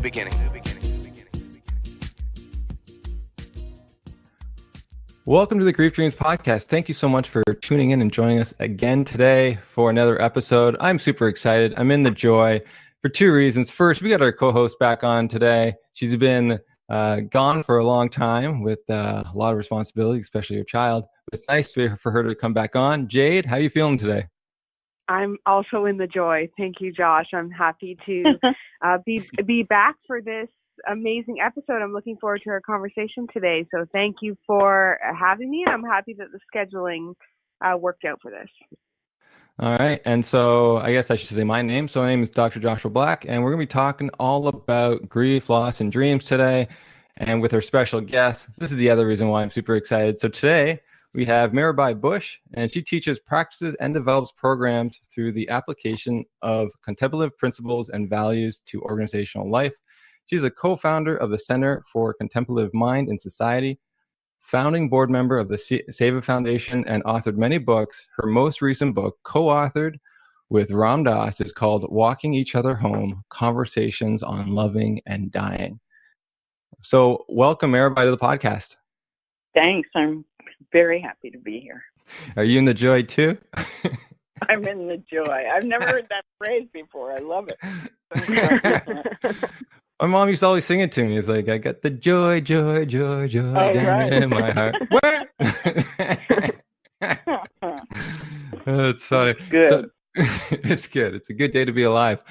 beginning. Welcome to the Grief Dreams podcast. Thank you so much for tuning in and joining us again today for another episode. I'm super excited. I'm in the joy for two reasons. First, we got our co-host back on today. She's been gone for a long time with a lot of responsibility, especially her child. It's nice for her to come back on. Jade, how are you feeling today? I'm also in the joy. Thank you, Josh. I'm happy to be back for this amazing episode. I'm looking forward to our conversation today. So thank you for having me. I'm happy that the scheduling worked out for this. All right. And so I guess I should say my name. So my name is Dr. Joshua Black, and we're going to be talking all about grief, loss, and dreams today. And with our special guest, this is the other reason why I'm super excited. So today we have Mirabai Bush, and she teaches, practices, and develops programs through the application of contemplative principles and values to organizational life. She's a co-founder of the Center for Contemplative Mind in Society, founding board member of the Seva Foundation, and authored many books. Her most recent book, co-authored with Ram Dass, is called Walking Each Other Home, Conversations on Loving and Dying. So welcome, Mirabai, to the podcast. Thanks. I'm very happy to be here. Are you in the joy too? I'm in the joy. I've never heard that phrase before. I love it. My mom used to always sing it to me. It's like, I got the joy, joy, joy, joy down in my heart. What? It's funny. Good. So, it's good. It's a good day to be alive.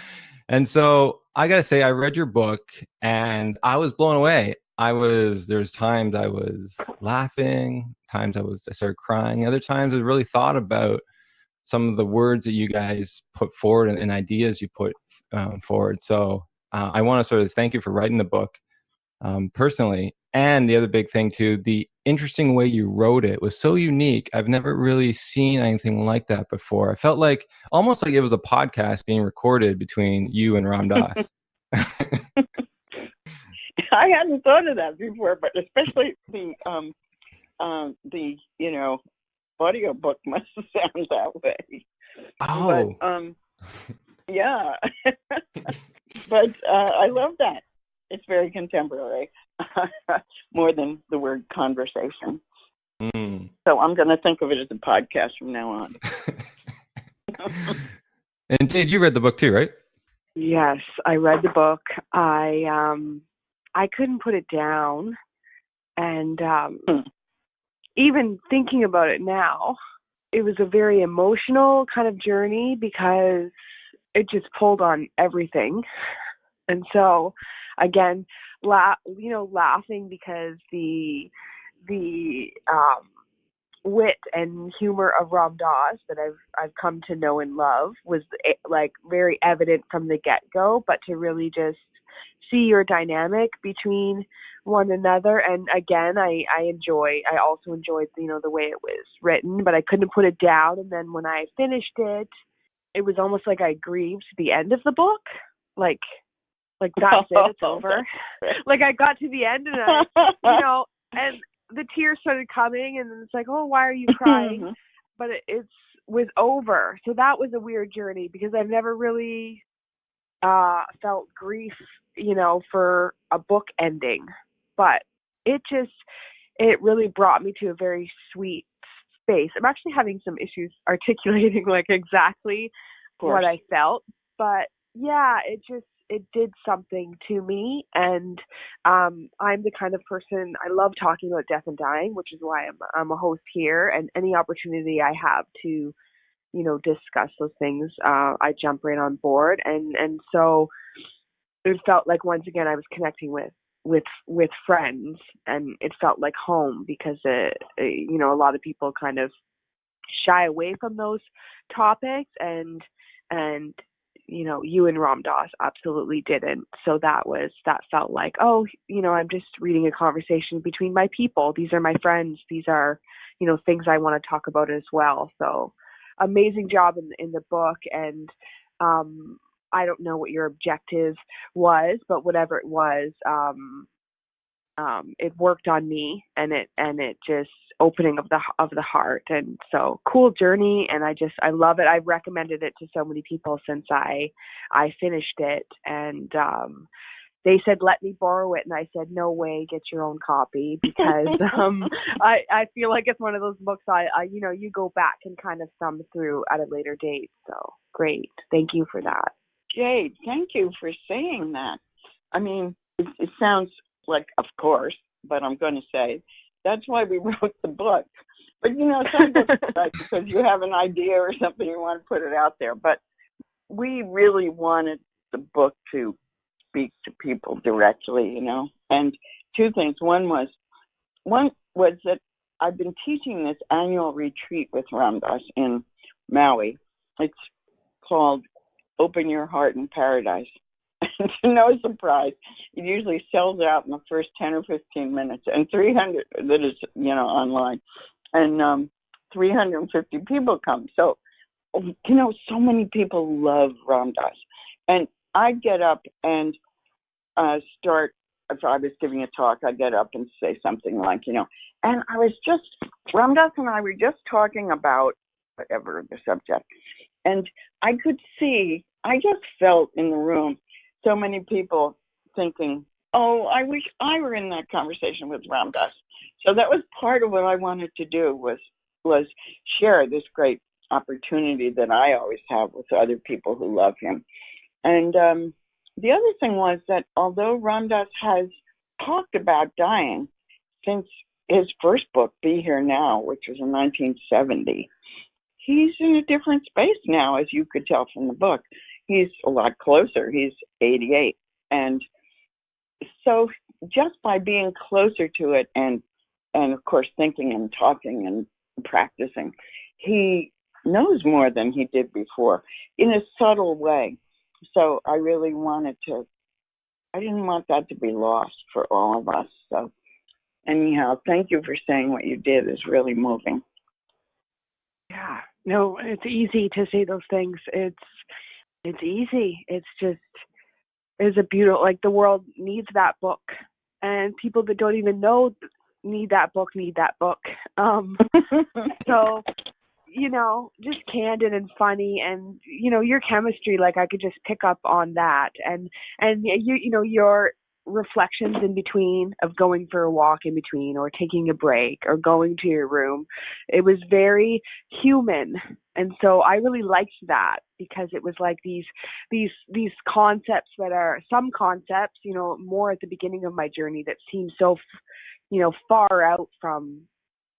And so I got to say, I read your book and I was blown away. There's times I was laughing, times I started crying, other times I really thought about some of the words that you guys put forward and ideas you put forward. So I want to sort of thank you for writing the book personally. And the other big thing too, the interesting way you wrote it was so unique. I've never really seen anything like that before. I felt like almost like it was a podcast being recorded between you and Ram Dass. I hadn't thought of that before, but especially the audio book must sound that way. Oh. But, yeah. But I love that. It's very contemporary, more than the word conversation. Mm. So I'm going to think of it as a podcast from now on. And Jade, you read the book too, right? Yes, I read the book. I couldn't put it down, and even thinking about it now, it was a very emotional kind of journey because it just pulled on everything. And so, again, laughing because the wit and humor of Ram Dass that I've come to know and love was like very evident from the get-go, but to really just see your dynamic between one another. And again, I also enjoyed, the way it was written, but I couldn't put it down. And then when I finished it, it was almost like I grieved the end of the book. Like that's it, it's over. Like I got to the end and and the tears started coming and it's like, oh, why are you crying? But it was over. So that was a weird journey because I've never really felt grief, for a book ending, but it really brought me to a very sweet space. I'm actually having some issues articulating like exactly what I felt, but yeah, it did something to me. And I'm the kind of person, I love talking about death and dying, which is why I'm a host here, and any opportunity I have to discuss those things, I jump right on board. And so it felt like once again I was connecting with friends, and it felt like home because a lot of people kind of shy away from those topics, and you and Ram Dass absolutely didn't. So that felt like, oh, I'm just reading a conversation between my people. These are my friends. These are things I want to talk about as well. So amazing job in the book. And I don't know what your objective was, but whatever it was, it worked on me, and it just opening of the heart. And so cool journey. And I love it. I've recommended it to so many people since I finished it. And they said, let me borrow it. And I said, no way, get your own copy, because I feel like it's one of those books you go back and kind of thumb through at a later date. So great. Thank you for that. Jade, thank you for saying that. I mean, it sounds like, of course, but I'm going to say that's why we wrote the book. But, some books are right because you have an idea or something, you want to put it out there. But we really wanted the book to speak to people directly, And two things. One was that I've been teaching this annual retreat with Ram Dass in Maui. It's called Open Your Heart in Paradise. And to no surprise, it usually sells out in the first 10 or 15 minutes, and 300 that is, online, and 350 people come. So, so many people love Ram Dass. And I get up and start, if I was giving a talk, I'd get up and say something like, and Ram Dass and I were just talking about whatever the subject. And I just felt in the room so many people thinking, oh, I wish I were in that conversation with Ram Dass. So that was part of what I wanted to do was share this great opportunity that I always have with other people who love him. And the other thing was that although Ram Dass has talked about dying since his first book, Be Here Now, which was in 1970, he's in a different space now, as you could tell from the book. He's a lot closer. He's 88. And so just by being closer to it and of course thinking and talking and practicing, he knows more than he did before in a subtle way. So I really I didn't want that to be lost for all of us. So anyhow, thank you for saying what you did. Is really moving. Yeah, no, it's easy to say those things. It's easy. It's a beautiful, the world needs that book, and people that don't even know need that book. So, just candid and funny, and, your chemistry, I could just pick up on that, and your reflections in between of going for a walk in between or taking a break or going to your room. It was very human. And so I really liked that, because it was like these concepts that are some concepts, more at the beginning of my journey that seem so, far out from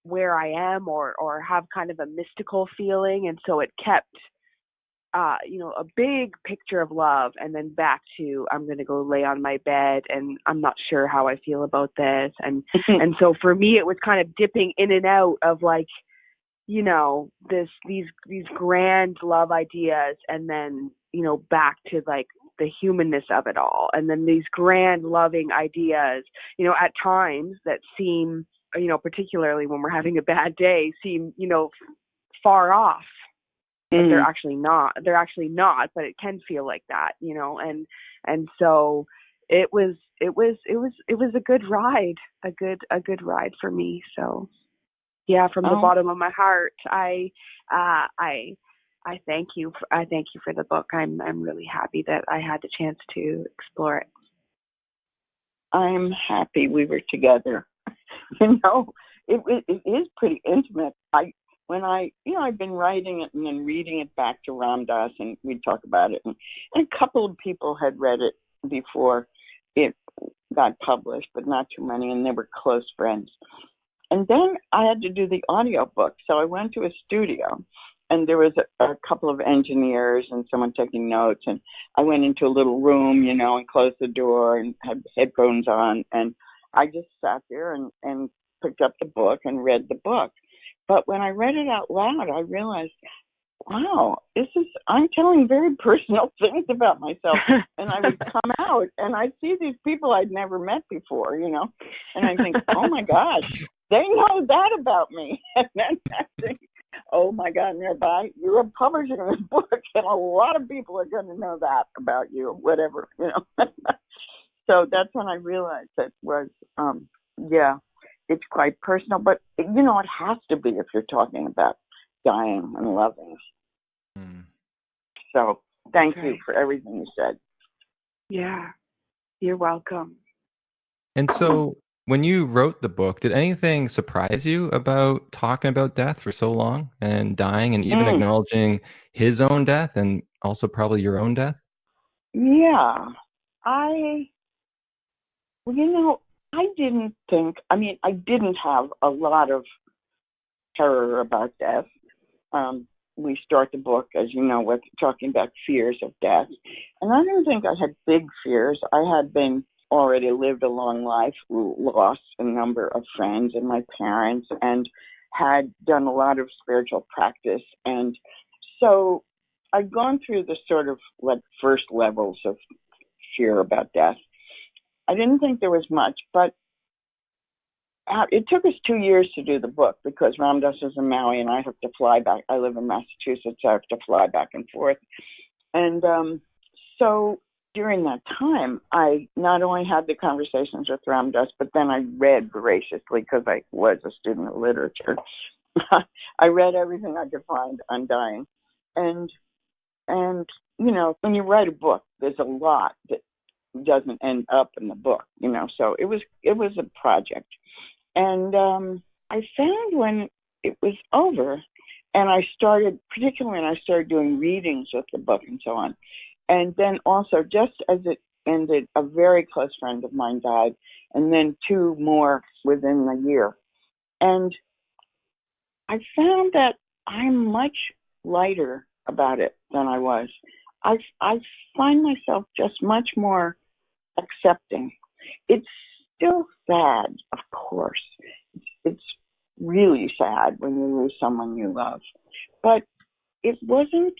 where I am or have kind of a mystical feeling. And so it kept, a big picture of love, and then back to, I'm going to go lay on my bed and I'm not sure how I feel about this. And, and so for me, it was kind of dipping in and out of these grand love ideas, and then, back to the humanness of it all. And then these grand loving ideas, at times that seem, particularly when we're having a bad day, seem, far off. But they're actually not, but it can feel like that, and so it was a good ride, a good ride for me. So yeah, from the bottom of my heart, I thank you. I thank you for the book. I'm really happy that I had the chance to explore it. I'm happy we were together. It is pretty intimate. I've been writing it and then reading it back to Ram Dass, and we'd talk about it. And a couple of people had read it before it got published, but not too many, and they were close friends. And then I had to do the audiobook. So I went to a studio, and there was a couple of engineers and someone taking notes. And I went into a little room, and closed the door and had headphones on. And I just sat there and picked up the book and read the book. But when I read it out loud, I realized, wow, I'm telling very personal things about myself. And I would come out and I'd see these people I'd never met before, and I think, oh my God, they know that about me. And then I think, oh my God, Mirabai, you're a publisher of this book, and a lot of people are going to know that about you, whatever, So that's when I realized that was, it's quite personal, but it has to be if you're talking about dying and loving. So thank you for everything you said. Yeah. You're welcome. And so when you wrote the book, did anything surprise you about talking about death for so long and dying and even acknowledging his own death and also probably your own death? Yeah. I didn't think, I didn't have a lot of terror about death. We start the book, as you know, with talking about fears of death. And I don't think I had big fears. I had been already lived a long life, lost a number of friends and my parents, and had done a lot of spiritual practice. And so I'd gone through the sort of like first levels of fear about death. I didn't think there was much, but it took us 2 years to do the book because Ram Dass is in Maui and I have to fly back. I live in Massachusetts, so I have to fly back and forth. And so during that time, I not only had the conversations with Ram Dass, but then I read voraciously because I was a student of literature. I read everything I could find on dying. And you know, when you write a book, there's a lot that doesn't end up in the book, you know, so it was a project. And I found when it was over and I started, particularly when I started doing readings with the book and so on, and then also just as it ended, a very close friend of mine died, and then 2 more within the year. And I found that I'm much lighter about it than I was. I find myself just much more accepting. It's still sad, of course. It's really sad when you lose someone you love. But it wasn't,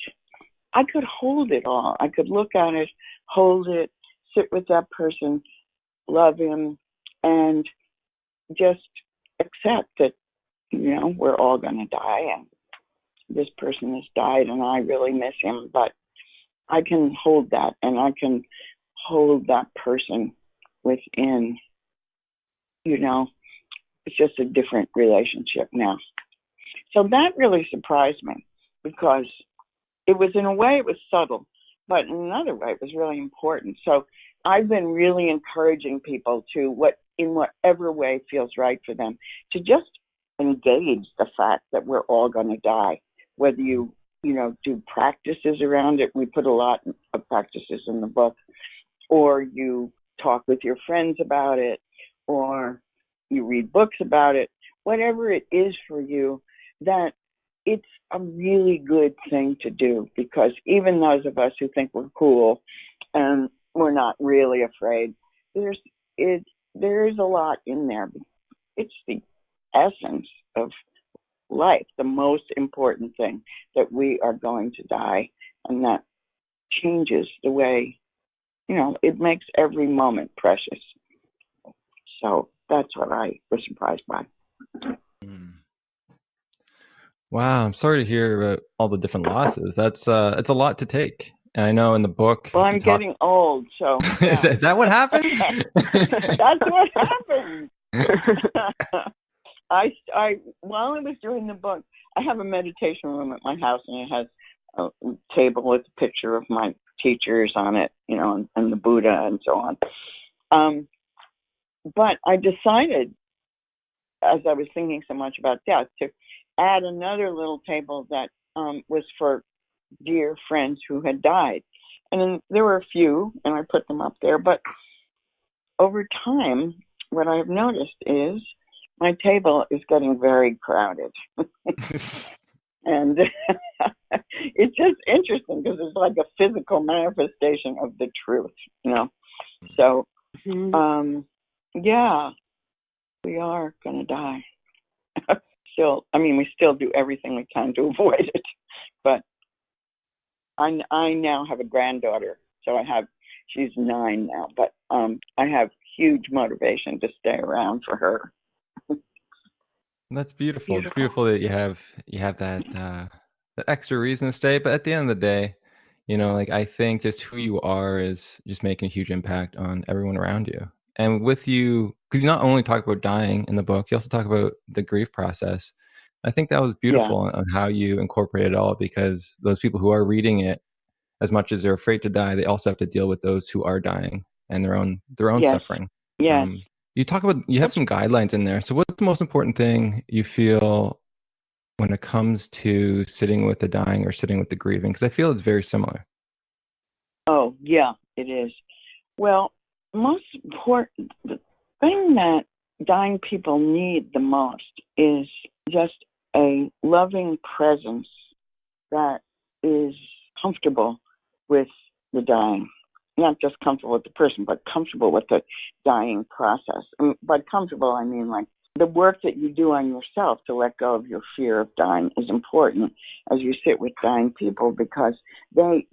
I could hold it all. I could look at it, hold it, sit with that person, love him, and just accept that, you know, we're all going to die and this person has died and I really miss him. But I can hold that and I can hold that person within, you know, it's just a different relationship now. So that really surprised me because it was, in a way, it was subtle, but in another way, it was really important. So I've been really encouraging people to, in whatever way feels right for them, to just engage the fact that we're all going to die, whether you know, do practices around it. We put a lot of practices in the book, or you talk with your friends about it, or you read books about it, whatever it is for you, that it's a really good thing to do, because even those of us who think we're cool and we're not really afraid, there is a lot in there. It's the essence of life, the most important thing, that we are going to die, and that changes the way, you know, it makes every moment precious. So that's what I was surprised by. Wow, I'm sorry to hear about all the different losses. That's it's a lot to take. And I know in the book. Well, I'm getting old, so yeah. Is that what happens? That's what happens. While I was doing the book, I have a meditation room at my house, and it has a table with a picture of my teachers on it, you know, and the Buddha and so on. But I decided, as I was thinking so much about death, to add another little table that was for dear friends who had died. And then there were a few, and I put them up there. But over time, what I've noticed is my table is getting very crowded. And it's just interesting because it's like a physical manifestation of the truth, you know. So, yeah, we are going to die. We still do everything we can to avoid it. But I now have a granddaughter, so she's 9 now, but I have huge motivation to stay around for her. That's beautiful. It's beautiful that you have that extra reason to stay. But at the end of the day, you know, like, I think just who you are is just making a huge impact on everyone around you. And with you, because you not only talk about dying in the book, you also talk about the grief process. I think that was beautiful on how you incorporate it all, because those people who are reading it, as much as they're afraid to die, they also have to deal with those who are dying. and their own Yes. suffering. Yes. You talk about, you have some guidelines in there. So what's the most important thing you feel when it comes to sitting with the dying or sitting with the grieving? Because I feel it's very similar. Oh, yeah, it is. Well, most important, the thing that dying people need the most is just a loving presence that is comfortable with the dying. Not just comfortable with the person, but comfortable with the dying process. And by comfortable, I mean like the work that you do on yourself to let go of your fear of dying is important as you sit with dying people, because they,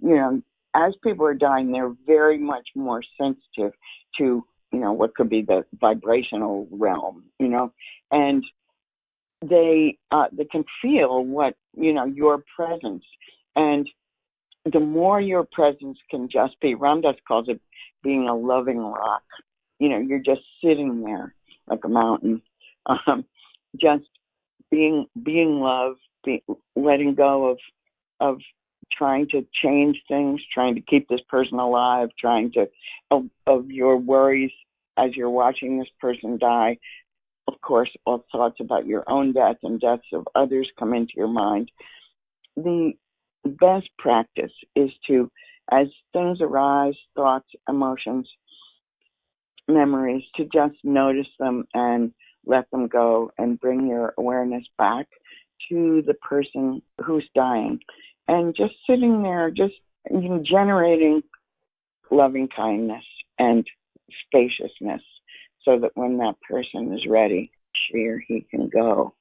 as people are dying, they're very much more sensitive to, what could be the vibrational realm, and they can feel what, your presence. And the more your presence can just be, Ram Dass calls it being a loving rock. You're just sitting there like a mountain, just being love, letting go of trying to change things, trying to keep this person alive, trying to of your worries as you're watching this person die. Of course, all thoughts about your own death and deaths of others come into your mind. The best practice is to, as things arise, thoughts, emotions, memories, to just notice them and let them go and bring your awareness back to the person who's dying. And just sitting there, just generating loving kindness and spaciousness so that when that person is ready, she or he can go.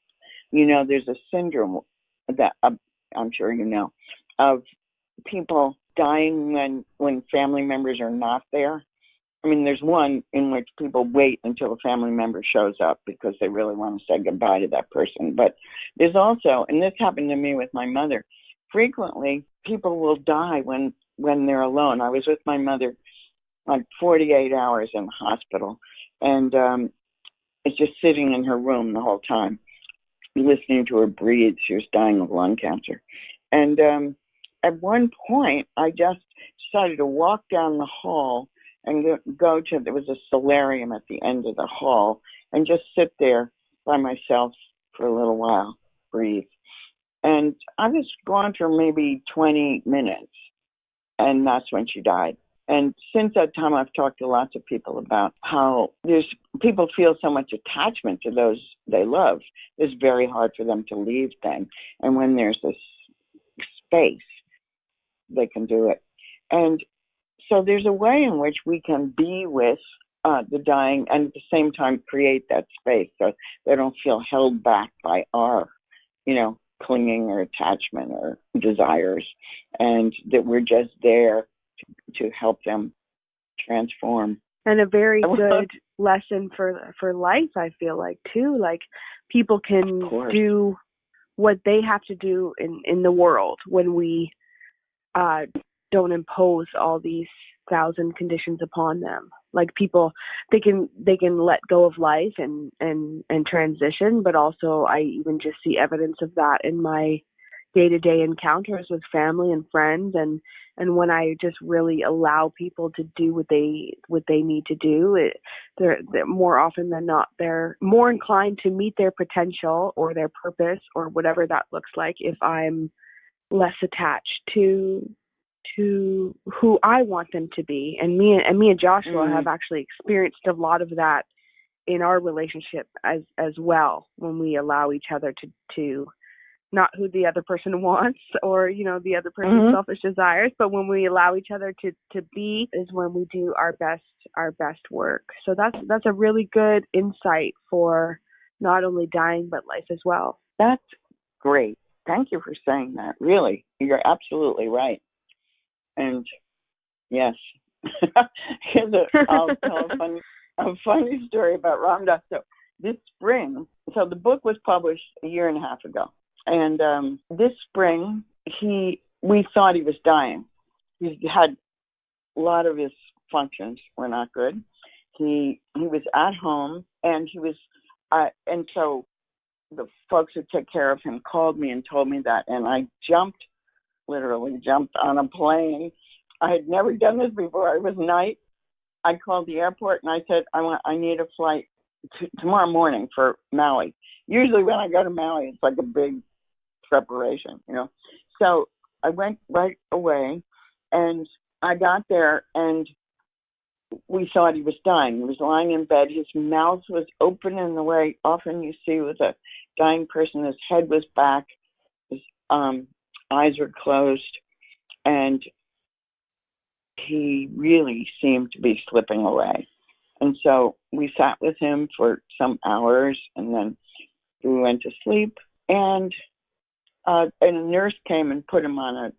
There's a syndrome that I'm sure of people dying when family members are not there. I mean, there's one in which people wait until a family member shows up because they really want to say goodbye to that person. But there's also, and this happened to me with my mother, frequently people will die when they're alone. I was with my mother like 48 hours in the hospital, and it's just sitting in her room the whole time, listening to her breathe. She was dying of lung cancer. And at one point, I just decided to walk down the hall and go to, there was a solarium at the end of the hall, and just sit there by myself for a little while, breathe. And I was gone for maybe 20 minutes, and that's when she died. And since that time, I've talked to lots of people about how people feel so much attachment to those they love. It's very hard for them to leave then. And when there's this space, they can do it. And so there's a way in which we can be with the dying and at the same time create that space so they don't feel held back by our, clinging or attachment or desires, and that we're just there to help them transform. And a very good lesson for life, I feel like, too. Like, people can do what they have to do in the world when we don't impose all these 1,000 conditions upon them. Like, people, they can let go of life and transition, but also I even just see evidence of that in my day-to-day encounters with family and friends, and when I just really allow people to do what they need to do, they're more often than not, they're more inclined to meet their potential or their purpose or whatever that looks like if I'm less attached to who I want them to be. And me and Joshua have actually experienced a lot of that in our relationship as well, when we allow each other to not who the other person wants or, the other person's selfish desires, but when we allow each other to be is when we do our best work. So that's a really good insight for not only dying, but life as well. That's great. Thank you for saying that. Really, you're absolutely right. And yes, I'll tell a funny story about Ram Dass. So this spring, so the book was published a year and a half ago. And this spring, we thought he was dying. He had a lot of his functions were not good. He was at home, and he was, and so the folks who took care of him called me and told me that, and I literally jumped on a plane. I had never done this before. It was night, I called the airport and I said, I need a flight tomorrow morning for Maui. Usually when I go to Maui, it's like a big preparation, you know. So I went right away, and I got there, and we thought he was dying. He was lying in bed. His mouth was open in the way often you see with a dying person. His head was back. His eyes were closed, and he really seemed to be slipping away. And so we sat with him for some hours, and then we went to sleep. And a nurse came and put him on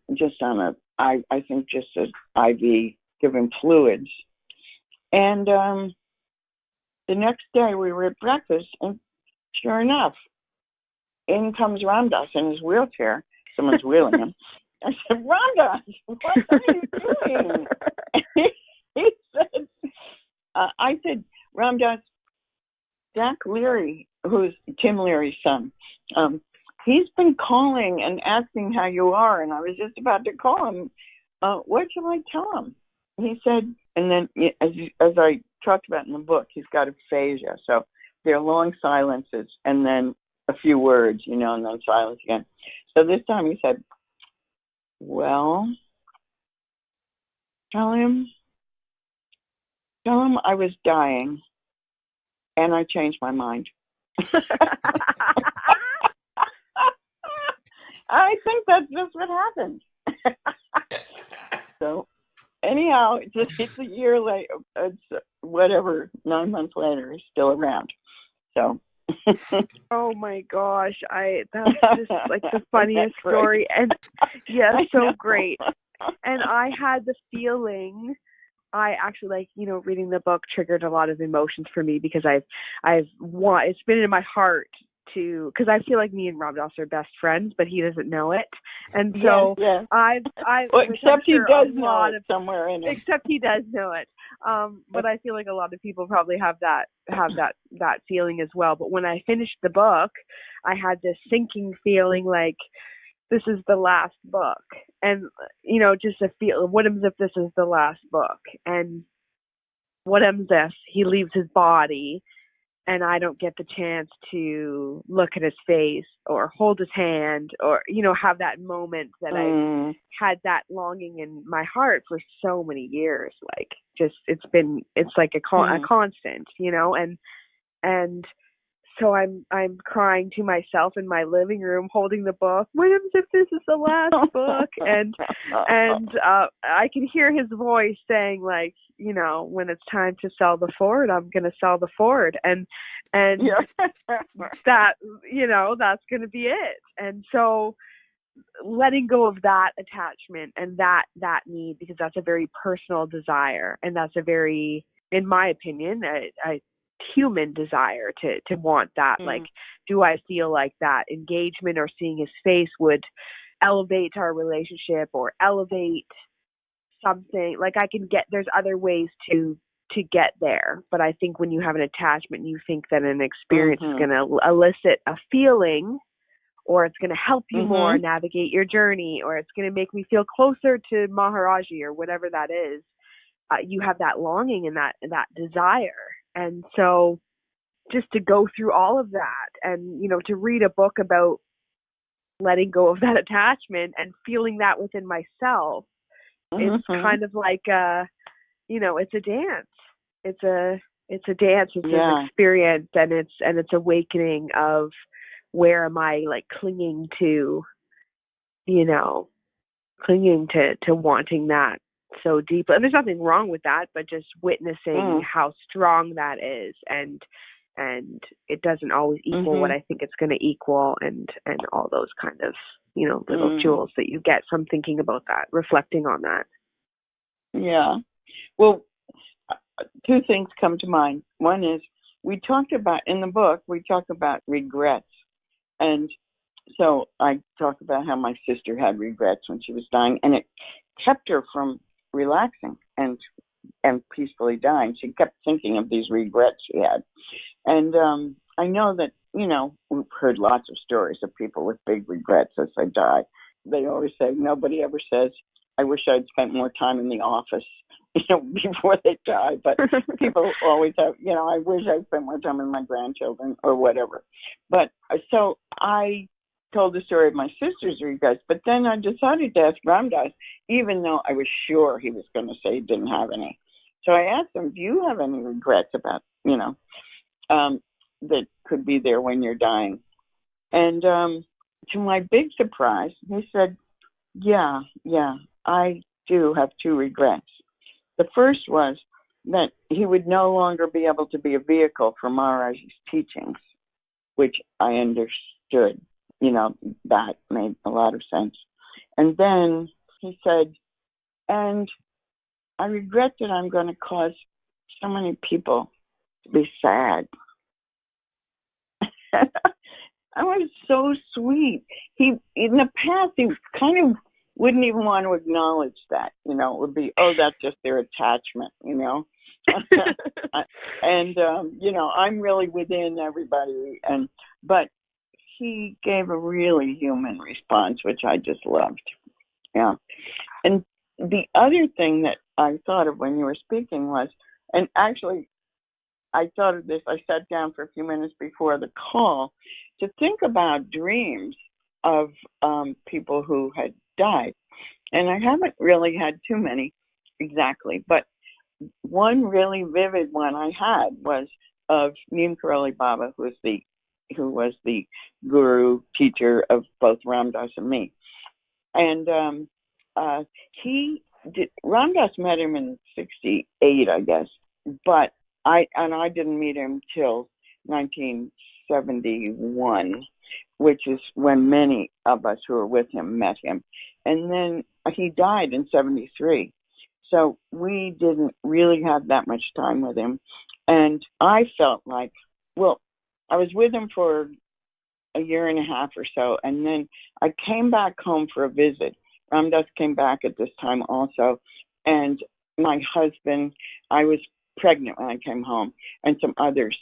I think just an IV, give him fluids. And the next day we were at breakfast, and sure enough, in comes Ramdas in his wheelchair. Someone's wheeling him. I said, Ramdas, what are you doing? He said, I said, Ramdas, Jack Leary, who's Tim Leary's son, he's been calling and asking how you are, and I was just about to call him. What shall I tell him? He said, and then as I talked about in the book, he's got aphasia. So there are long silences and then a few words, you know, and then silence again. So this time he said, well, tell him I was dying and I changed my mind. I think that's just what happened. So anyhow, it's a year later. It's whatever, 9 months later, he's still around. So. Oh my gosh, that's just like the funniest story, and yeah, so great. And I had the feeling, I actually, like, you know, reading the book triggered a lot of emotions for me, because it's been in my heart to, because I feel like me and Ramdas are best friends, but he doesn't know it, and so yes. Well, except he does know it somewhere in it. Except he does know it. But I feel like a lot of people probably have that feeling as well. But when I finished the book, I had this sinking feeling like this is the last book, and you know, just a feel. What if this is the last book? And what if he leaves his body, and I don't get the chance to look at his face or hold his hand, or, you know, have that moment that I had that longing in my heart for so many years. Like, just, it's like a constant, you know, and so I'm crying to myself in my living room, holding the book. What if this is the last book? And I can hear his voice saying, like, you know, when it's time to sell the Ford, I'm going to sell the Ford, and that, you know, that's going to be it. And so letting go of that attachment and that need, because that's a very personal desire, and that's a very, in my opinion, a human desire to want that. Like, do I feel like that engagement or seeing his face would elevate our relationship or elevate something? Like, there's other ways to get there, but I think when you have an attachment, you think that an experience is going to elicit a feeling, or it's going to help you more navigate your journey, or it's going to make me feel closer to Maharaji, or whatever that is. You have that longing and that desire. And so just to go through all of that, and, you know, to read a book about letting go of that attachment and feeling that within myself, it's kind of like you know, it's a dance. It's a dance. It's an experience, and it's awakening of where am I, like, clinging to, you know, to wanting that so deeply. And there's nothing wrong with that, but just witnessing how strong that is, and it doesn't always equal what I think it's going to equal, and all those kind of, you know, little jewels that you get from thinking about that, reflecting on that. Yeah. Well, two things come to mind. One is, in the book, we talk about regrets. And so I talk about how my sister had regrets when she was dying, and it kept her from relaxing and peacefully dying. She kept thinking of these regrets she had. And I know that, you know, we've heard lots of stories of people with big regrets as they die. They always say, nobody ever says, I wish I'd spent more time in the office, before they die. But people always have, I wish I spent more time with my grandchildren or whatever. But so I told the story of my sister's regrets, but then I decided to ask Ramdas, even though I was sure he was going to say he didn't have any. So I asked him, do you have any regrets about, that could be there when you're dying? And to my big surprise, he said, yeah, I do have two regrets. The first was that he would no longer be able to be a vehicle for Maharaj's teachings, which I understood. That made a lot of sense. And then he said, and I regret that I'm going to cause so many people to be sad. I was so sweet. He, in the past, he kind of wouldn't even want to acknowledge that. It would be, oh, that's just their attachment, And, I'm really within everybody. But he gave a really human response, which I just loved. Yeah. And the other thing that I thought of when you were speaking was, and actually I thought of this, I sat down for a few minutes before the call to think about dreams of people who had died. And I haven't really had too many exactly, but one really vivid one I had was of Neem Karoli Baba, who was the guru teacher of both Ramdas and me. And Ramdas met him in 1968, I guess, but I didn't meet him till 1971, which is when many of us who were with him met him. And then he died in 1973. So we didn't really have that much time with him. And I felt like, I was with him for a year and a half or so, and then I came back home for a visit. Ramdas came back at this time also, and my husband, I was pregnant when I came home, and some others,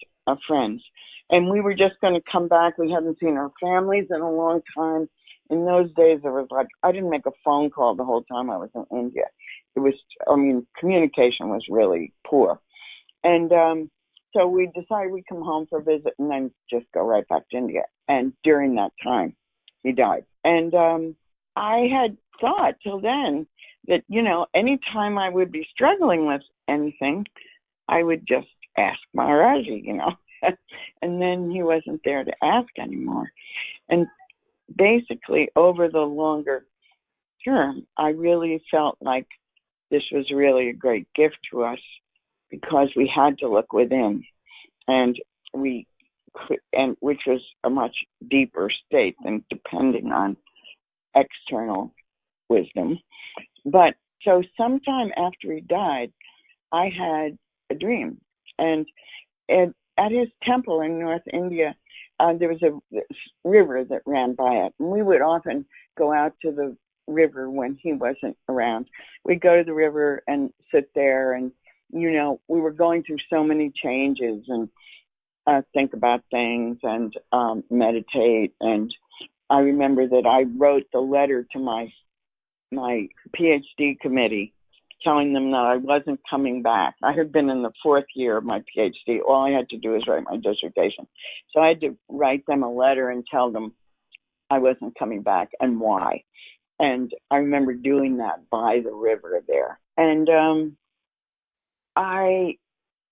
friends. And we were just going to come back. We hadn't seen our families in a long time. In those days, it was like, I didn't make a phone call the whole time I was in India. Communication was really poor. And so we decided we'd come home for a visit and then just go right back to India. And during that time, he died. And I had thought till then that, anytime I would be struggling with anything, I would just ask Maharaji, and then he wasn't there to ask anymore. And basically, over the longer term, I really felt like this was really a great gift to us because we had to look within, and which was a much deeper state than depending on external wisdom. But so sometime after he died, I had a dream, and at his temple in North India, there was a river that ran by it, and we would often go out to the river when he wasn't around. We'd go to the river and sit there, and we were going through so many changes and think about things and meditate. And I remember that I wrote the letter to my PhD committee telling them that I wasn't coming back. I had been in the fourth year of my PhD. All I had to do was write my dissertation. So I had to write them a letter and tell them I wasn't coming back and why. And I remember doing that by the river there. And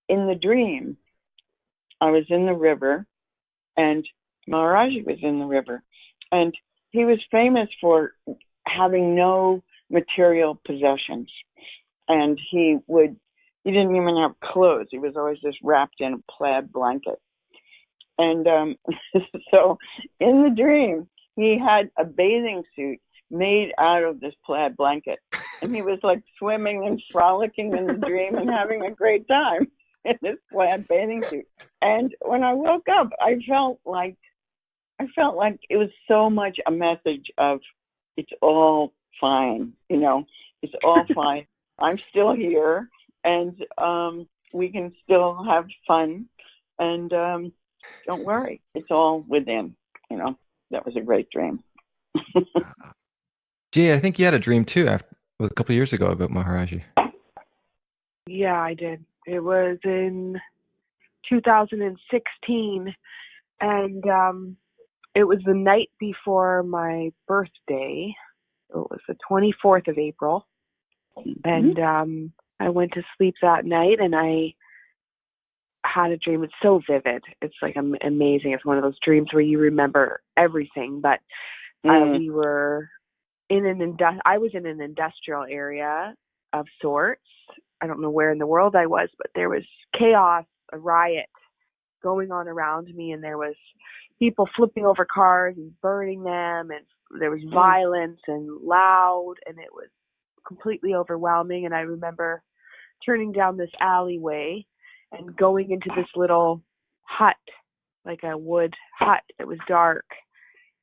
in the dream, I was in the river, and Maharaji was in the river. And he was famous for having no material possessions. And he didn't even have clothes. He was always just wrapped in a plaid blanket. And so in the dream, he had a bathing suit made out of this plaid blanket. And he was like swimming and frolicking in the dream and having a great time in this plaid bathing suit. And when I woke up, I felt like it was so much a message of it's all fine, it's all fine. I'm still here, and we can still have fun, and don't worry, it's all within. That was a great dream. Gee, I think you had a dream too a couple of years ago about Maharaji. Yeah, I did. It was in 2016, and it was the night before my birthday. It was the 24th of April, and I went to sleep that night, and I had a dream. It's so vivid. It's like amazing. It's one of those dreams where you remember everything. But we were in I was in an industrial area of sorts. I don't know where in the world I was, but there was chaos, a riot going on around me, and there was people flipping over cars and burning them, and there was violence and loud, and it was completely overwhelming. And I remember turning down this alleyway and going into this little hut, like a wood hut that was dark,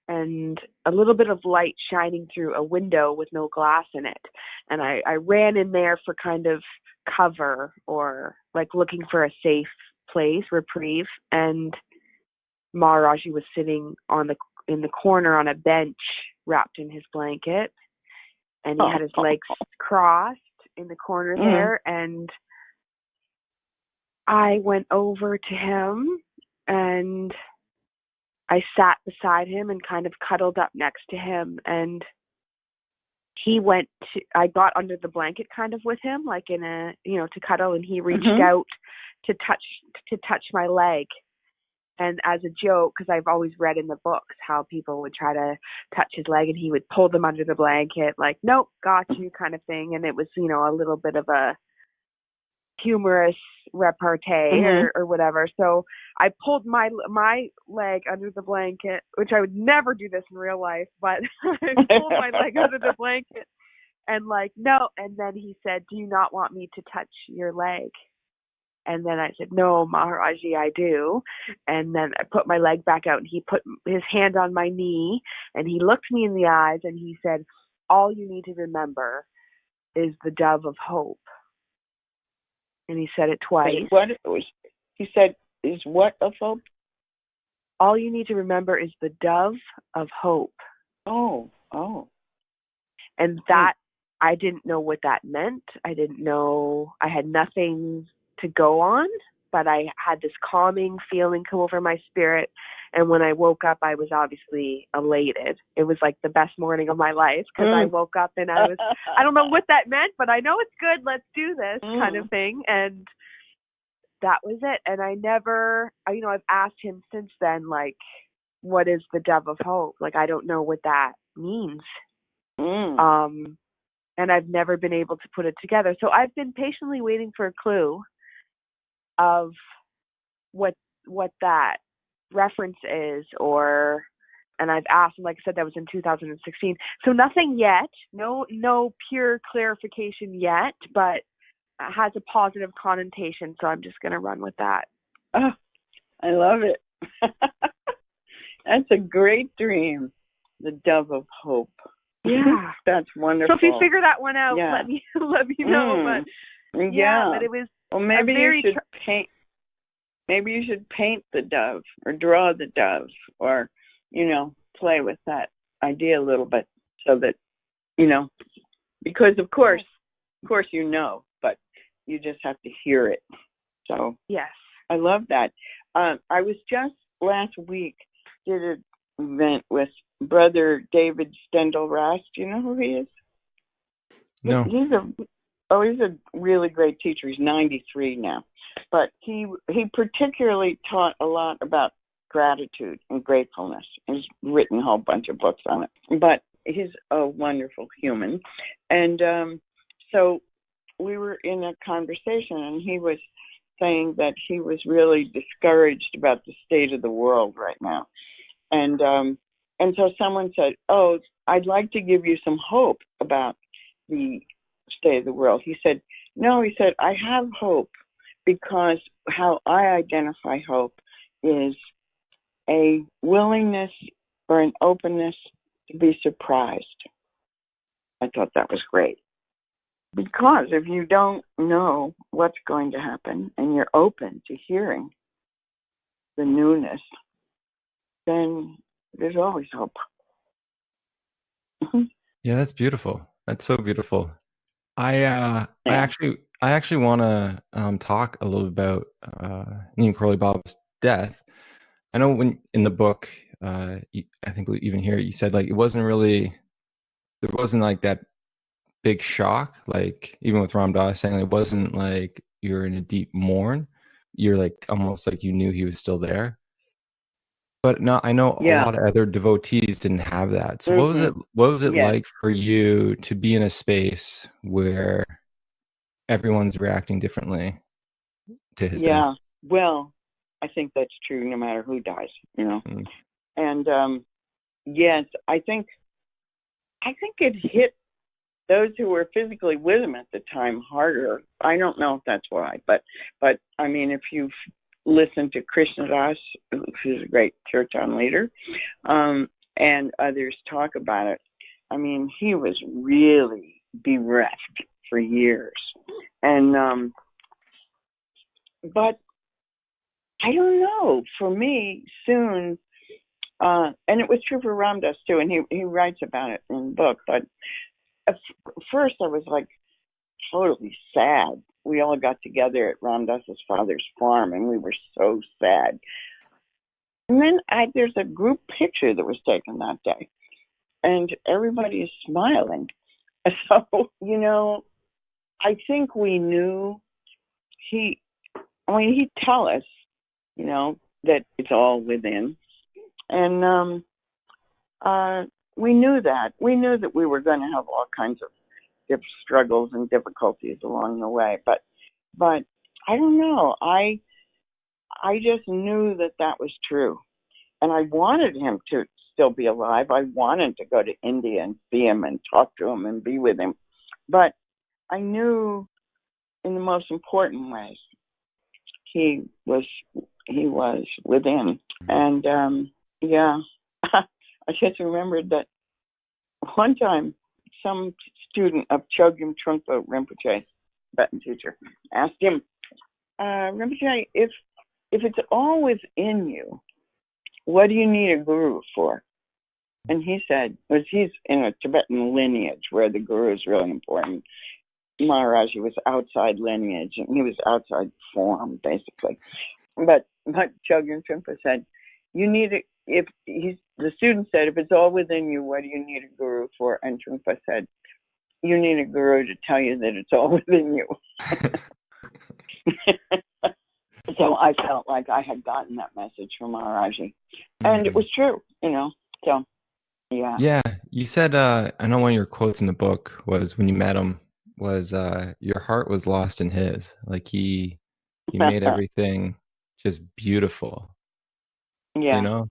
and a little bit of light shining through a window with no glass in it. And I ran in there for kind of cover, or like looking for a safe place, reprieve. And Maharaji was sitting in the corner on a bench, wrapped in his blanket, and he had his legs crossed in the corner there. And I went over to him, and I sat beside him and kind of cuddled up next to him. And I got under the blanket kind of with him, like in to cuddle, and he reached out to touch my leg. And as a joke, because I've always read in the books how people would try to touch his leg, and he would pull them under the blanket, like, nope, got you kind of thing. And it was, a little bit of a humorous repartee or whatever. So I pulled my leg under the blanket, which I would never do this in real life, but I pulled my leg under the blanket and like, no. And then he said, do you not want me to touch your leg? And then I said, no, Maharaji, I do. And then I put my leg back out, and he put his hand on my knee, and he looked me in the eyes, and he said, all you need to remember is the dove of hope. And he said it twice. He said, is what of hope? All you need to remember is the dove of hope. Oh. And that, I didn't know what that meant. I didn't know. I had nothing to go on, but I had this calming feeling come over my spirit. And when I woke up, I was obviously elated. It was like the best morning of my life, because I woke up and I don't know what that meant, but I know it's good. Let's do this kind of thing. And that was it. And I never, I've asked him since then, like, what is the dove of hope? Like, I don't know what that means. And I've never been able to put it together. So I've been patiently waiting for a clue of what that reference is, and I've asked, and like I said, that was in 2016. So nothing yet, no pure clarification yet, but it has a positive connotation. So I'm just going to run with that. Oh, I love it. That's a great dream. The dove of hope. Yeah. That's wonderful. So if you figure that one out, yeah. let me know. But but it was maybe you should paint. Maybe you should paint the dove or draw the dove, or play with that idea a little bit, so that because of course but you just have to hear it. So yes, I love that. I was just last week did an event with Brother David Stendel-Rast. Do you know who he is? No. He's a really great teacher. He's 93 now. But he particularly taught a lot about gratitude and gratefulness. He's written a whole bunch of books on it. But he's a wonderful human. And so we were in a conversation, and he was saying that he was really discouraged about the state of the world right now. And so someone said, oh, I'd like to give you some hope about the state of the world. He said, no, I have hope, because how I identify hope is a willingness or an openness to be surprised. I thought that was great. Because if you don't know what's going to happen and you're open to hearing the newness, then there's always hope. Yeah, that's beautiful. That's so beautiful. I actually want to talk a little about Neem Karoli Baba's death. I know when in the book, I think even here you said like there wasn't like that big shock, like even with Ram Dass saying it wasn't like you're in a deep mourn. You're like almost like you knew he was still there. But no, I know a Yeah. lot of other devotees didn't have that. So Mm-hmm. what was it Yes. like for you to be in a space where everyone's reacting differently to his death? Yeah. Well, I think that's true no matter who dies, you know. Mm. And yes, I think it hit those who were physically with him at the time harder. I don't know if that's why, but I mean, if you've listened to Krishna Das, who's a great kirtan leader, and others talk about it, I mean, he was really bereft for years, and but I don't know. For me, soon, and it was true for Ram Dass too, and he writes about it in the book. But at first, I was like totally sad. We all got together at Ram Dass's father's farm, and we were so sad. And then there's a group picture that was taken that day, and everybody is smiling. So, you know, I think we knew he'd tell us, you know, that it's all within. And we knew that. We knew that we were going to have all kinds of struggles and difficulties along the way. But I don't know. I just knew that was true. And I wanted him to still be alive. I wanted to go to India and see him and talk to him and be with him. But I knew in the most important ways he was within. And yeah, I just remembered that one time some student of Chogyam Trungpa Rinpoche, Tibetan teacher, asked him, Rinpoche, if it's all within you, what do you need a guru for? And he said, because he's in a Tibetan lineage where the guru is really important. Maharaji was outside lineage, and he was outside form, basically. But Chogyam Trungpa said, you need it. The student said, if it's all within you, what do you need a guru for? And Trungpa said, you need a guru to tell you that it's all within you. So I felt like I had gotten that message from Maharaji. And it was true, you know. So, yeah. Yeah, you said, I know one of your quotes in the book was when you met him was your heart was lost in his. Like he made everything just beautiful, Yeah. you know?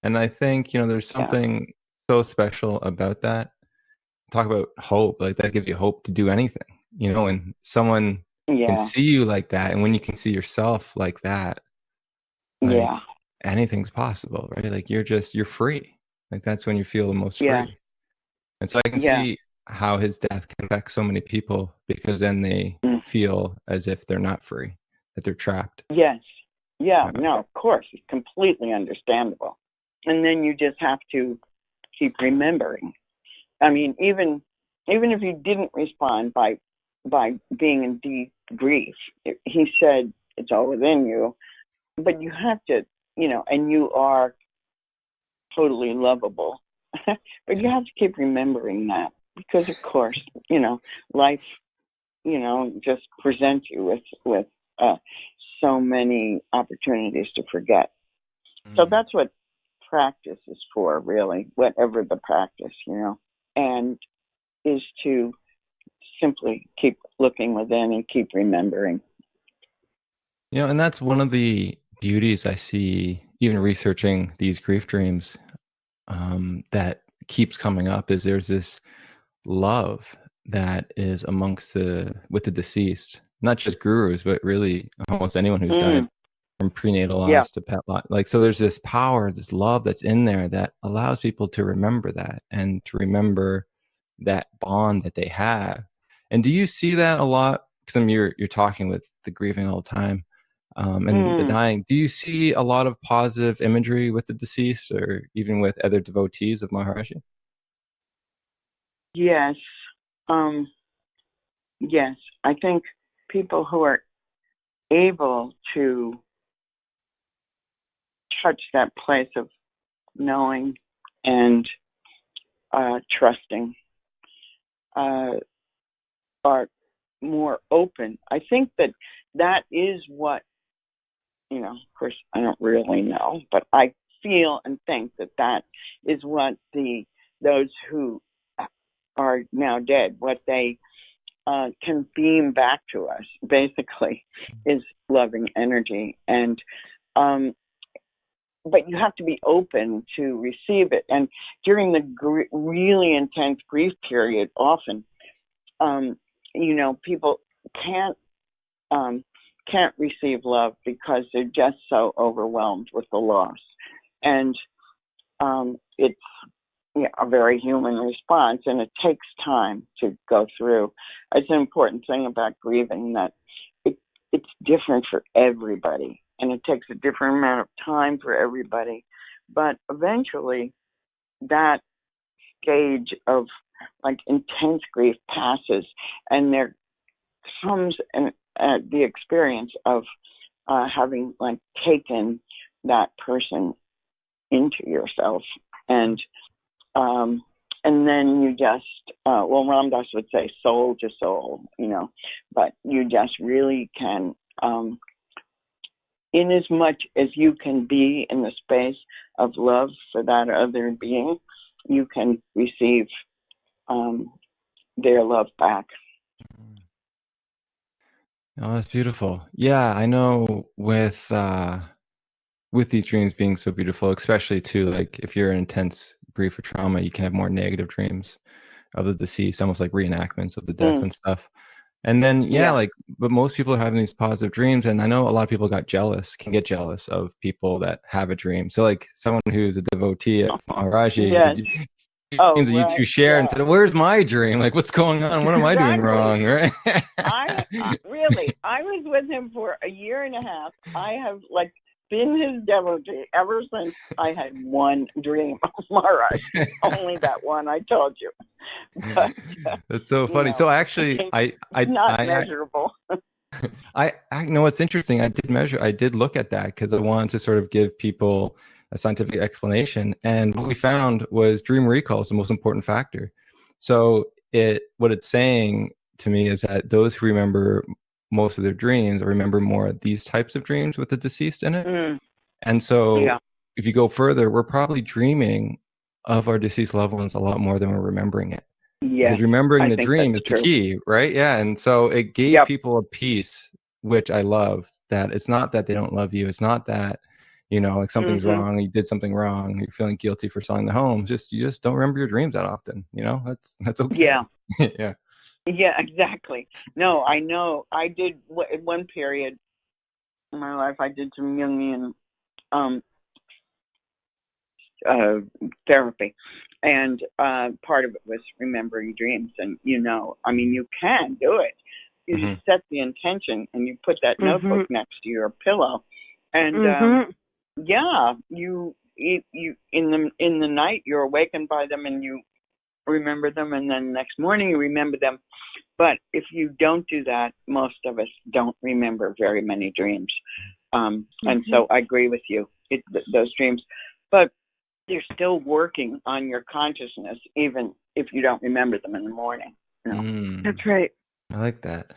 And I think, there's something so special about that. Talk about hope, like that gives you hope to do anything, when someone can see you like that, and when you can see yourself like that, like anything's possible, right? Like you're free. Like that's when you feel the most free. And so I can see how his death can affect so many people, because then they feel as if they're not free, that they're trapped. Yes. Yeah, no, of course. It's completely understandable. And then you just have to keep remembering. I mean, even if you didn't respond by being in deep grief, he said it's all within you, but you have to, and you are totally lovable, but you have to keep remembering that, because of course, life, just presents you with so many opportunities to forget. So that's what practice is for, really, whatever the practice, and is to simply keep looking within and keep remembering. And that's one of the beauties I see, even researching these grief dreams, that keeps coming up, is there's this love that is with the deceased, not just gurus, but really almost anyone who's died, from prenatal loss to pet loss. Like, so there's this power, this love that's in there that allows people to remember that, and to remember that bond that they have. And do you see that a lot? Because you're talking with the grieving all the time, and the dying. Do you see a lot of positive imagery with the deceased, or even with other devotees of Maharaji? Yes. yes, I think people who are able to touch that place of knowing and trusting are more open. I think that is what, of course, I don't really know, but I feel and think that is what those who are now dead, what they can beam back to us, basically, is loving energy. And but you have to be open to receive it. And during the really intense grief period, often, people can't receive love because they're just so overwhelmed with the loss. And it's a very human response, and it takes time to go through. It's an important thing about grieving that it's different for everybody, and it takes a different amount of time for everybody. But eventually, that stage of intense grief passes, and there comes the experience of having taken that person into yourself, and then you just Ram Dass would say soul to soul, but you just really can, in as much as you can be in the space of love for that other being, you can receive their love back. Oh, that's beautiful. Yeah, I know with these dreams being so beautiful, especially too, if you're in intense grief or trauma, you can have more negative dreams of the deceased, almost like reenactments of the death and stuff. And then, but most people are having these positive dreams. And I know a lot of people can get jealous of people that have a dream. So someone who's a devotee of Maharaji, dreams that you two share and said, where's my dream? What's going on? What am I doing wrong? Right? I was with him for a year and a half. I have been his devotee ever since I had one dream of Maharaj. Only that one I told you. But, that's so funny. So actually, I not measurable. I know what's interesting. I did look at that because I wanted to sort of give people a scientific explanation. And what we found was dream recall is the most important factor. So what it's saying to me is that those who remember most of their dreams remember more of these types of dreams with the deceased in it. And so if you go further, we're probably dreaming of our deceased loved ones a lot more than we're remembering it. Yeah, because remembering the dream is the key, right? Yeah. And so it gave people a peace, which I love, that it's not that they don't love you. It's not that, something's wrong, you did something wrong, you're feeling guilty for selling the home. You just don't remember your dreams that often. That's okay. Yeah. Yeah. Yeah, exactly. No, I know. I did in one period in my life. I did some Jungian therapy, and part of it was remembering dreams. And you can do it. You just set the intention, and you put that notebook next to your pillow, and you in the night you're awakened by them, and you remember them, and then the next morning you remember them. But if you don't do that, most of us don't remember very many dreams. And so I agree with you, those dreams. But they're still working on your consciousness, even if you don't remember them in the morning. That's right. I like that.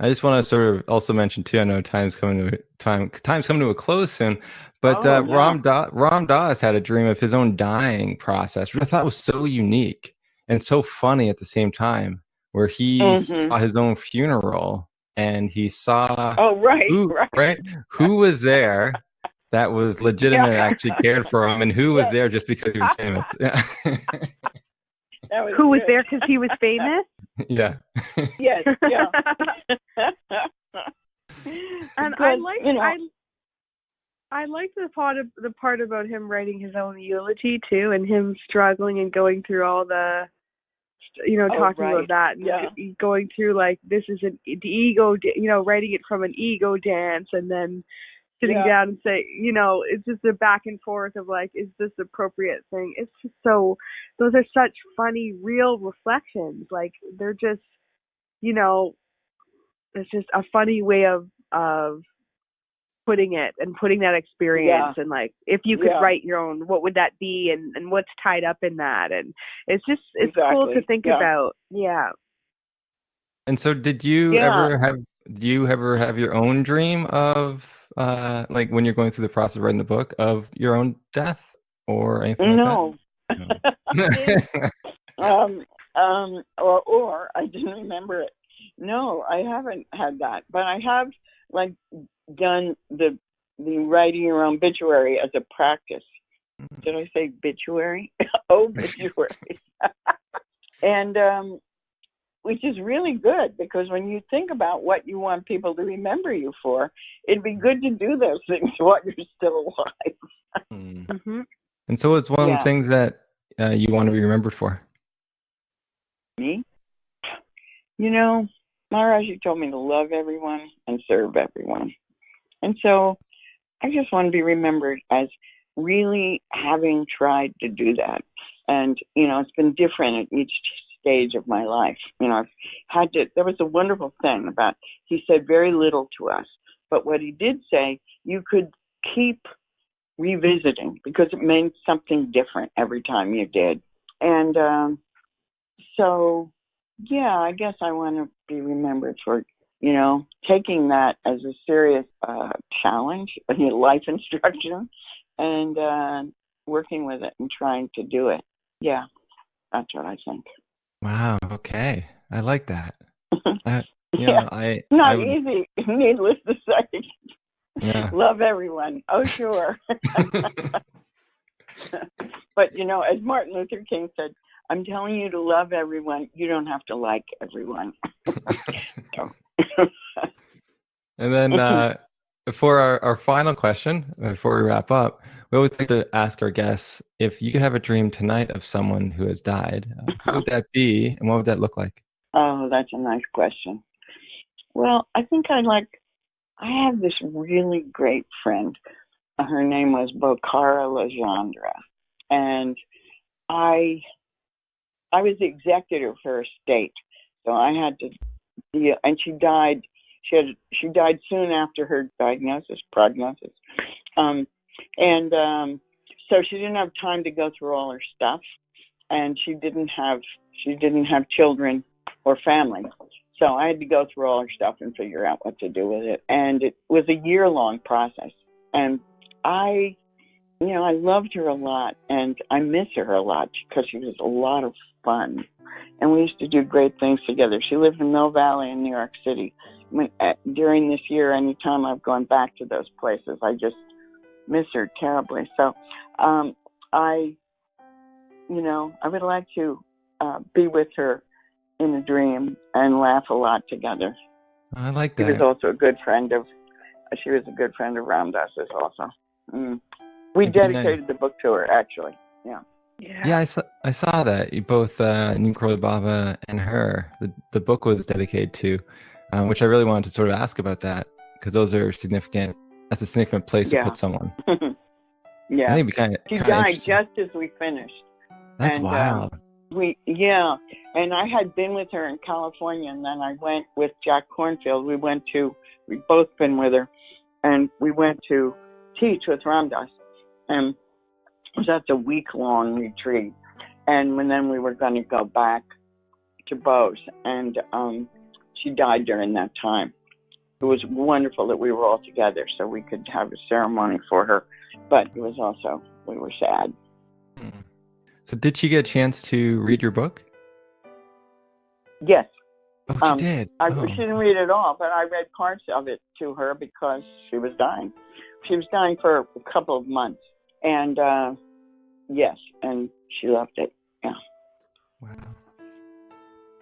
I just want to sort of also mention too, I know time's coming to a close soon, but Ram Dass had a dream of his own dying process, which I thought was so unique and so funny at the same time, where he saw his own funeral and he saw who was there that was legitimate and actually cared for him, and who was there just because he was famous. Yeah. Who was there because he was famous? Yeah. Yes. Yeah. And I like the part about him writing his own eulogy too, and him struggling and going through all the, talking about that, and going through this is the ego, writing it from an ego dance, and then sitting down and say, it's just a back and forth of is this the appropriate thing? It's just so, those are such funny, real reflections. They're just, it's just a funny way of putting it and putting that experience, and like, if you could write your own, what would that be, and what's tied up in that, and it's cool to think about. Yeah. And so did you ever have your own dream of like when you're going through the process of writing the book, of your own death or anything like that? No. Or I didn't remember it. No, I haven't had that, but I have like done the writing your own obituary as a practice. Did I say obituary? Obituary. And which is really good, because when you think about what you want people to remember you for, it'd be good to do those things while you're still alive. Mm-hmm. And so it's one of the things that you want to be remembered for. Me? Maharaji told me to love everyone and serve everyone. And so I just want to be remembered as really having tried to do that. And, it's been different at each stage of my life. I've had to, there was a wonderful thing about, he said very little to us, but what he did say, you could keep revisiting because it meant something different every time you did. And so, yeah, I guess I want to be remembered for, taking that as a serious challenge, life instruction, and working with it and trying to do it. Yeah, that's what I think. Wow. Okay. I like that. Not easy, needless to say. Yeah. Love everyone. Oh, sure. But, as Martin Luther King said, I'm telling you to love everyone. You don't have to like everyone. And then for our final question, before we wrap up, we always like to ask our guests, if you could have a dream tonight of someone who has died, who would that be, and what would that look like? Oh, that's a nice question. Well, I think I have this really great friend. Her name was Bokara Legendre. And I was the executor of her estate. So I had to, and she died. She died soon after her prognosis. So she didn't have time to go through all her stuff, and she didn't have children or family. So I had to go through all her stuff and figure out what to do with it. And it was a year-long process. And I loved her a lot, and I miss her a lot because she was a lot of fun. And we used to do great things together. She lived in Mill Valley in New York City. During this year, anytime I've gone back to those places, I just miss her terribly. So I would like to be with her in a dream and laugh a lot together. I like that. She was also a good friend of Ram Dass's also. We dedicated the book to her, actually. Yeah, I saw that. You both, Neem Karoli Baba and her, the book was dedicated to, which I really wanted to sort of ask about that, because those are significant. That's a significant place to put someone. Yeah. I think she died just as we finished. That's wild. And I had been with her in California, and then I went with Jack Kornfield. We've both been with her, and we went to teach with Ram Dass. And that's a week-long retreat. And then we were going to go back to Bose, and she died during that time. It was wonderful that we were all together so we could have a ceremony for her, but it was also, we were sad. So did she get a chance to read your book? Yes. Oh, she did? She didn't read it all, but I read parts of it to her because she was dying. She was dying for a couple of months. And yes, and she loved it. Yeah.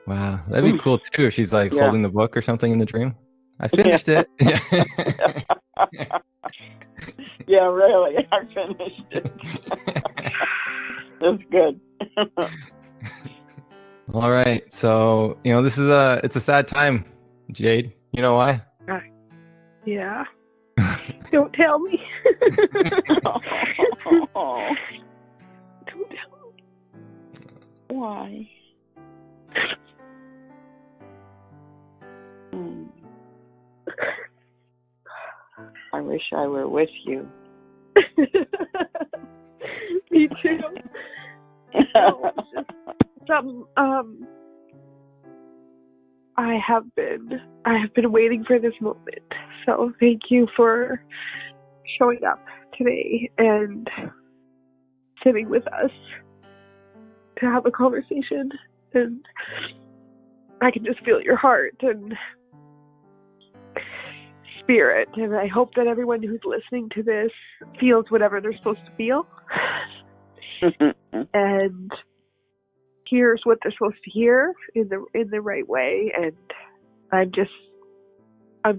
Wow. That'd be cool too if she's holding the book or something in the dream. I finished it. Yeah, really. I finished it. That's good. All right. So, this is it's a sad time, Jade. You know why? Yeah. Don't tell me. Don't tell me. Why? with you. Me too. No, it's just I have been waiting for this moment. So thank you for showing up today and sitting with us to have a conversation. And I can just feel your heart and spirit. And I hope that everyone who's listening to this feels whatever they're supposed to feel and hears what they're supposed to hear in the right way. And I'm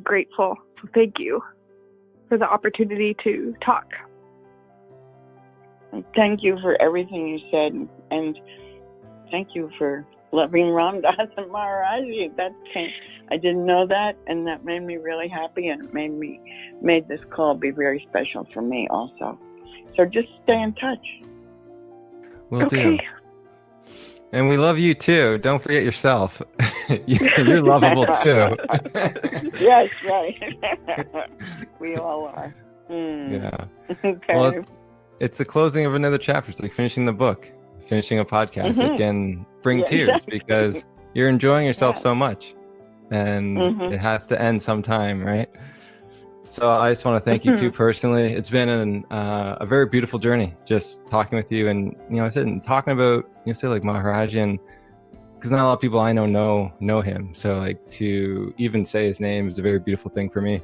grateful. So thank you for the opportunity to talk. Thank you for everything you said, and thank you for loving Ram Dass and Maharaji. I didn't know that, and that made me really happy, and it made this call be very special for me also. So just stay in touch. Will do. And we love you too. Don't forget yourself. You're lovable too. Yes, right. We all are. Yeah. Okay. Well, it's the closing of another chapter. It's like finishing the book, finishing a podcast. It can bring tears because you're enjoying yourself so much, and it has to end sometime, right? So I just want to thank you too personally. It's been a very beautiful journey, just talking with you, and I said talking about say like Maharaji, and because not a lot of people I know him. So like to even say his name is a very beautiful thing for me.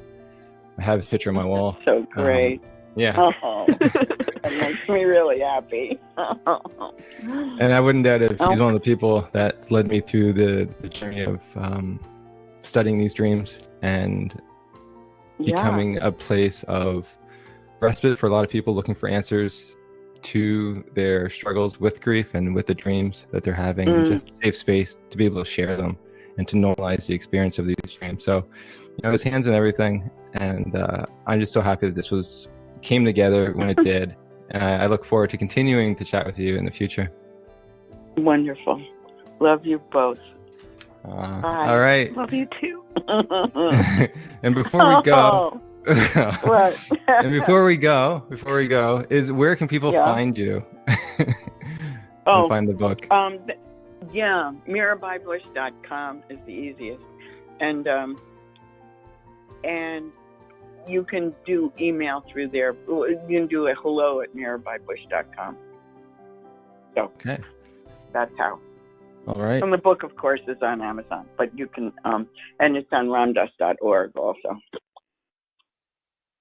I have his picture on my wall. So great. Yeah. Oh, that makes me really happy. And I wouldn't doubt if he's one of the people that led me through the journey of studying these dreams and becoming a place of respite for a lot of people looking for answers to their struggles with grief and with the dreams that they're having, and just a safe space to be able to share them and to normalize the experience of these dreams. So, his hands in everything, and I'm just so happy that this came together when it did, and I look forward to continuing to chat with you in the future. Wonderful. Love you both. All right. Love you too. And before we go, what? and before we go, is where can people find you? And find the book. Mirabaibush.com is the easiest, and you can do email through there. You can do a hello@mirabaibush.com. So okay, that's how. All right. And the book, of course, is on Amazon, but you can, and it's on ramdass.org also.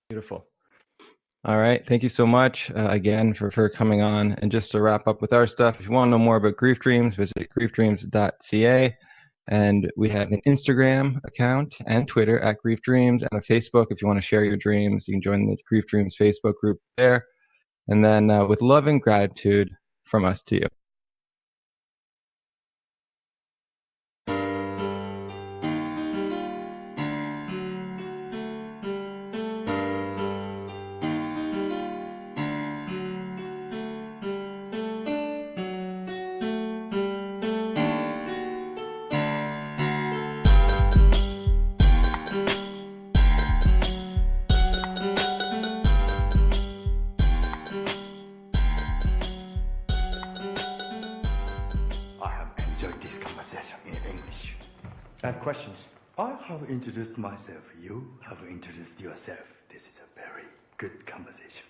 Beautiful. All right. Thank you so much again for coming on. And just to wrap up with our stuff, if you want to know more about grief dreams, visit griefdreams.ca. And we have an Instagram account and Twitter at Grief Dreams, and a Facebook. If you want to share your dreams, you can join the Grief Dreams Facebook group there. And then with love and gratitude from us to you. I have questions. I have introduced myself. You have introduced yourself. This is a very good conversation.